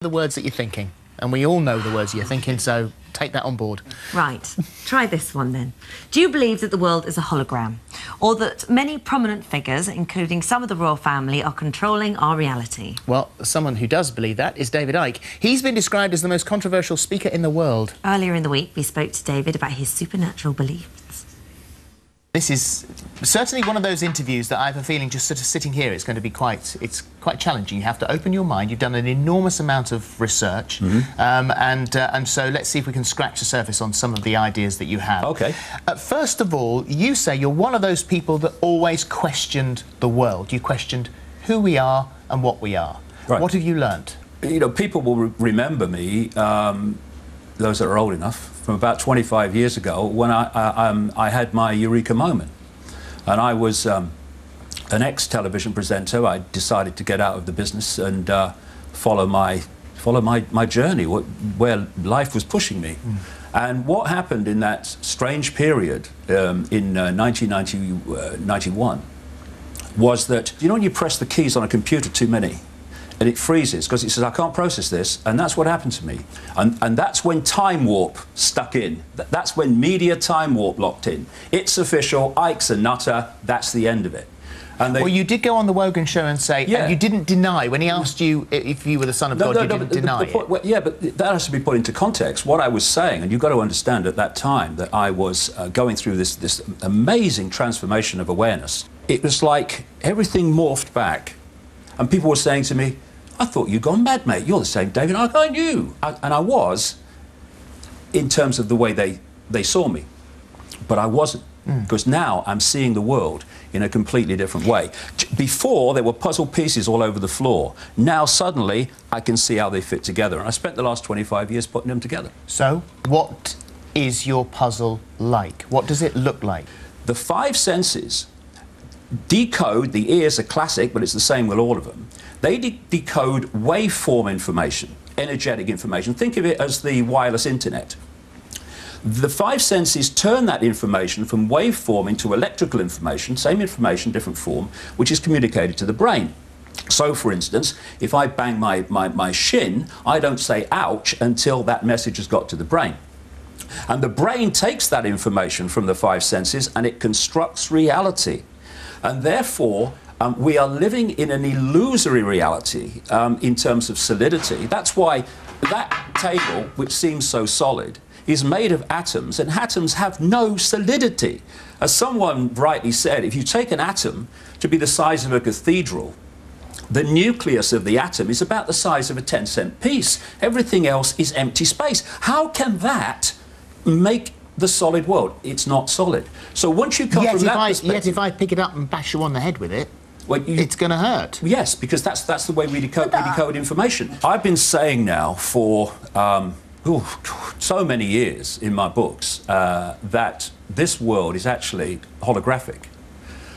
The words that you're thinking, and we all know the words you're thinking, so take that on board. Right, try this one then. Do you believe that the world is a hologram, or that many prominent figures, including some of the royal family, are controlling our reality? Well, someone who does believe that is David Icke. He's been described as the most controversial speaker in the world. Earlier in the week, we spoke to David about his supernatural beliefs. This is certainly one of those interviews that I have a feeling, just sort of sitting here, it's going to be quite challenging. You have to open your mind. You've done an enormous amount of research, and so let's see if we can scratch the surface on some of the ideas that you have. Okay. First of all, you say you're one of those people that always questioned the world. You questioned who we are and what we are. Right. What have you learnt? You know, people will remember me, those that are old enough, from about 25 years ago when I had my eureka moment. And I was an ex-television presenter. I decided to get out of the business and follow my journey, where life was pushing me. And what happened in that strange period in 1991 was that, you know, when you press the keys on a computer too many, and it freezes because it says, I can't process this, and that's what happened to me. And that's when time warp stuck in. That's when media time warp locked in. It's official, Icke's a nutter, that's the end of it. And well, you did go on the Wogan show and say, yeah, and you didn't deny, when he asked you if you were the son of God, you didn't deny it. Well, yeah, but that has to be put into context. What I was saying, and you've got to understand at that time that I was going through this amazing transformation of awareness. It was like everything morphed back. And people were saying to me, I thought you'd gone mad, mate. You're the same David Icke I knew. And I was, in terms of the way they saw me. But I wasn't, because now I'm seeing the world in a completely different way. Before, there were puzzle pieces all over the floor. Now, suddenly, I can see how they fit together. And I spent the last 25 years putting them together. So, what is your puzzle like? What does it look like? The five senses decode, the ears are classic, but it's the same with all of them. They decode waveform information, energetic information. Think of it as the wireless internet. The five senses turn that information from waveform into electrical information, same information, different form, which is communicated to the brain. So, for instance, if I bang my shin, I don't say ouch until that message has got to the brain. And the brain takes that information from the five senses and it constructs reality. And therefore, we are living in an illusory reality in terms of solidity. That's why that table, which seems so solid, is made of atoms, and atoms have no solidity. As someone rightly said, if you take an atom to be the size of a cathedral, the nucleus of the atom is about the size of a 10-cent piece. Everything else is empty space. How can that make the solid world? It's not solid. So once you come from that perspective... Yet if I pick it up and bash you on the head with it, well, it's going to hurt. Yes, because that's the way we decode information. I've been saying now for so many years in my books that this world is actually holographic.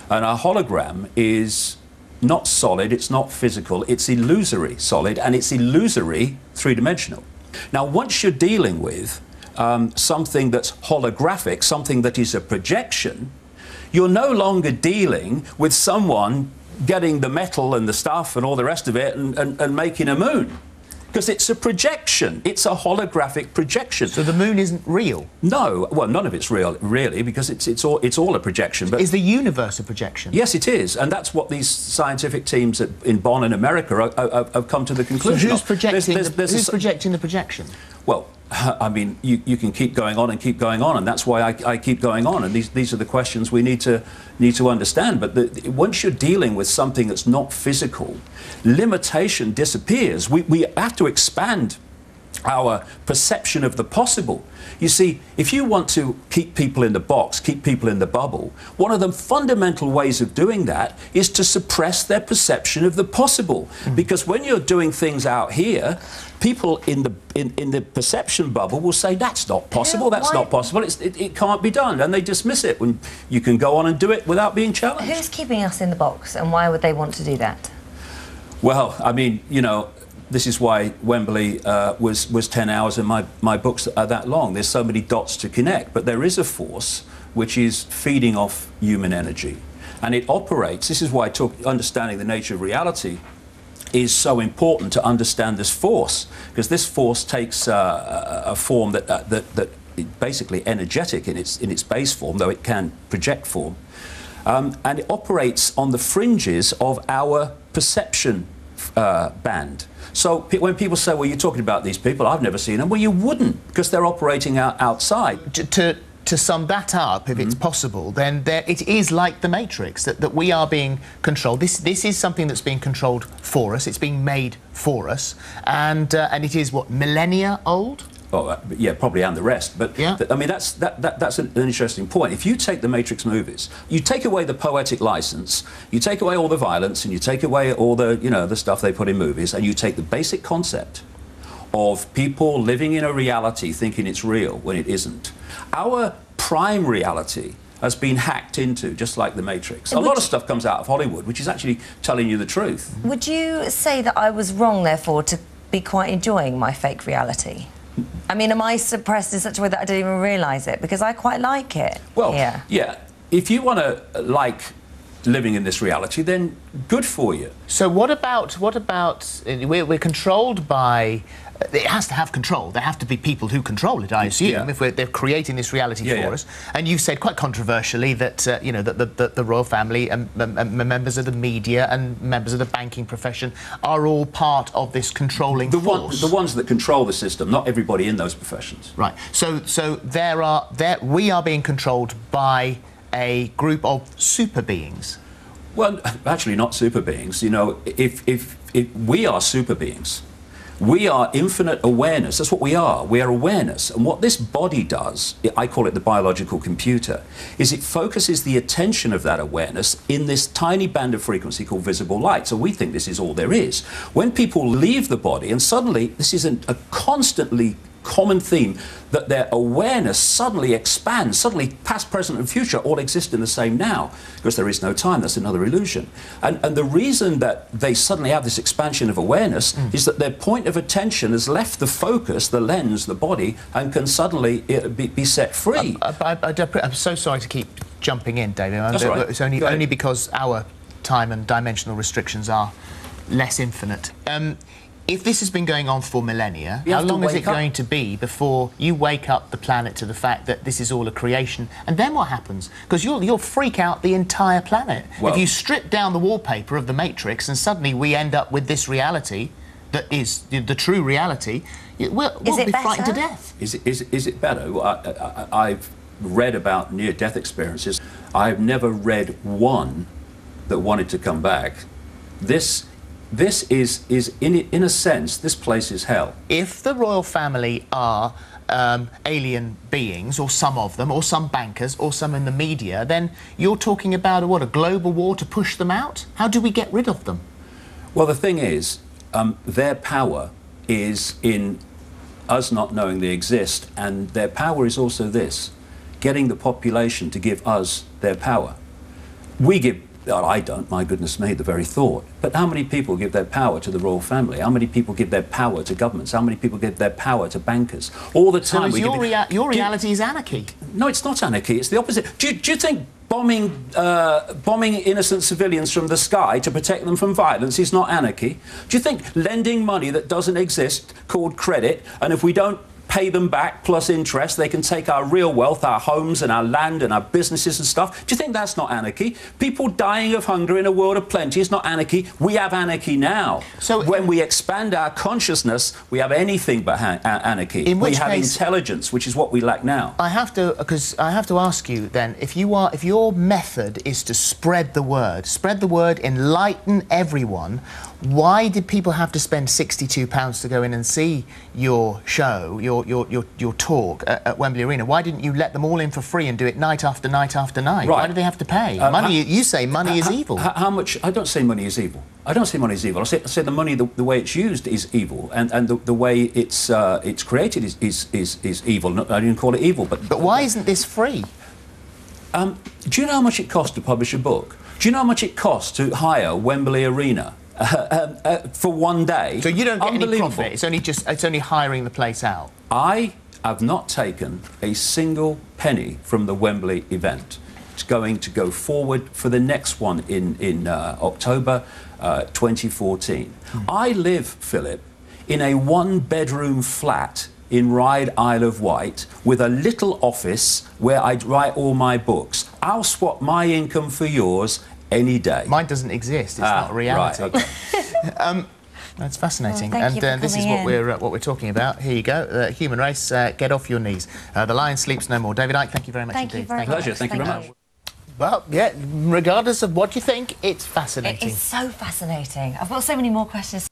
And a hologram is not solid, it's not physical, it's illusory solid, and it's illusory three-dimensional. Now, once you're dealing with something that's holographic, something that is a projection, you're no longer dealing with someone getting the metal and the stuff and all the rest of it and making a moon. Because it's a projection. It's a holographic projection. So the moon isn't real? No. Well, none of it's real, really, because it's all a projection. But is the universe a projection? Yes, it is. And that's what these scientific teams in Bonn and America have come to the conclusion of. So who's who's projecting the projection? Well, I mean, you can keep going on and keep going on, and that's why I keep going on. And these are the questions we need to understand. But once you're dealing with something that's not physical, limitation disappears. We have to expand our perception of the possible. You see, if you want to keep people in the box, keep people in the bubble, one of the fundamental ways of doing that is to suppress their perception of the possible. Because when you're doing things out here, people in the perception bubble will say, that's not possible, that's not possible, it can't be done, and they dismiss it when you can go on and do it without being challenged. Who's keeping us in the box, and why would they want to do that? Well, I mean, you know, this is why Wembley was 10 hours and my books are that long. There's so many dots to connect. But there is a force which is feeding off human energy. And it operates, this is why understanding the nature of reality is so important to understand this force, because this force takes a form that is basically energetic in its base form, though it can project form, and it operates on the fringes of our perception band. So when people say, well, you're talking about these people, I've never seen them, well, you wouldn't, because they're operating outside. To sum that up, if it's possible, then it is like the Matrix, that we are being controlled. This is something that's being controlled for us. It's being made for us, and it is, what, millennia old? Oh, yeah, probably, and the rest. But yeah. I mean, that's an interesting point. If you take the Matrix movies, you take away the poetic license, you take away all the violence, and you take away all the, you know, the stuff they put in movies, and you take the basic concept of people living in a reality thinking it's real when it isn't. Our prime reality has been hacked into, just like the Matrix. A lot of stuff comes out of Hollywood, which is actually telling you the truth. Would you say that I was wrong, therefore, to be quite enjoying my fake reality? I mean, am I suppressed in such a way that I don't even realise it? Because I quite like it. Well, here. yeah. If you want to like living in this reality, then good for you. So what about we're controlled by? It has to have control. There have to be people who control it, I assume, yeah. if they're creating this reality for us. And you've said quite controversially that you know, that the royal family and members of the media and members of the banking profession are all part of this controlling force. The ones that control the system, not everybody in those professions. Right. So we are being controlled by a group of super beings. Well, actually, not super beings. You know, if we are super beings. We are infinite awareness. That's what we are. We are awareness. And what this body does, I call it the biological computer, is it focuses the attention of that awareness in this tiny band of frequency called visible light. So we think this is all there is. When people leave the body, and suddenly, this is a constantly common theme, that their awareness suddenly expands, suddenly past, present and future all exist in the same now, because there is no time. That's another illusion. And the reason that they suddenly have this expansion of awareness is that their point of attention has left the focus, the lens, the body, and can suddenly be set free. I'm so sorry to keep jumping in, David. That's right. It's only because our time and dimensional restrictions are less infinite. If this has been going on for millennia, how long is it going to be before you wake up the planet to the fact that this is all a creation? And then what happens? Because you'll freak out the entire planet. Well, if you strip down the wallpaper of the Matrix and suddenly we end up with this reality that is the true reality, we'll be frightened to death. Is it better? Well, I've read about near-death experiences. I've never read one that wanted to come back. This is in a sense, this place is hell. If the royal family are alien beings, or some of them, or some bankers, or some in the media, then you're talking about a global war to push them out? How do we get rid of them? Well, the thing is, their power is in us not knowing they exist, and their power is also this: getting the population to give us their power. We give. Well, I don't, my goodness me, the very thought. But how many people give their power to the royal family? How many people give their power to governments? How many people give their power to bankers? All the time. So your reality is anarchy? No, it's not anarchy. It's the opposite. Do you think bombing innocent civilians from the sky to protect them from violence is not anarchy? Do you think lending money that doesn't exist, called credit, and if we don't pay them back plus interest, they can take our real wealth, our homes and our land and our businesses and stuff? Do you think that's not anarchy? People dying of hunger in a world of plenty is not anarchy. We have anarchy now. So when we expand our consciousness, we have anything but anarchy. We have intelligence, which is what we lack now. I have to ask you then, if your method is to spread the word, enlighten everyone, why did people have to spend £62 to go in and see your show, your talk at Wembley Arena? Why didn't you let them all in for free and do it night after night after night? Right. Why did they have to pay? Money, you say money is evil. How much? I don't say money is evil. I don't say money is evil. I say the money, the way it's used is evil, and the way it's created is evil. I didn't call it evil, but why isn't this free? Do you know how much it costs to publish a book? Do you know how much it costs to hire Wembley Arena? For one day. So you don't get any profit. It's only hiring the place out. I have not taken a single penny from the Wembley event. It's going to go forward for the next one in October. 2014. I live, Philip, in a one-bedroom flat in Ryde, Isle of Wight, with a little office where I write all my books. I'll swap my income for yours any day. Mine doesn't exist. It's not reality. Right, okay. That's fascinating, Well, thank you for this is coming what we're talking about. Here you go, human race. Get off your knees. The lion sleeps no more. David Icke, thank you very much Thank indeed. you very much. Pleasure. Thank you very much. Well, yeah. Regardless of what you think, it's fascinating. It is so fascinating. I've got so many more questions.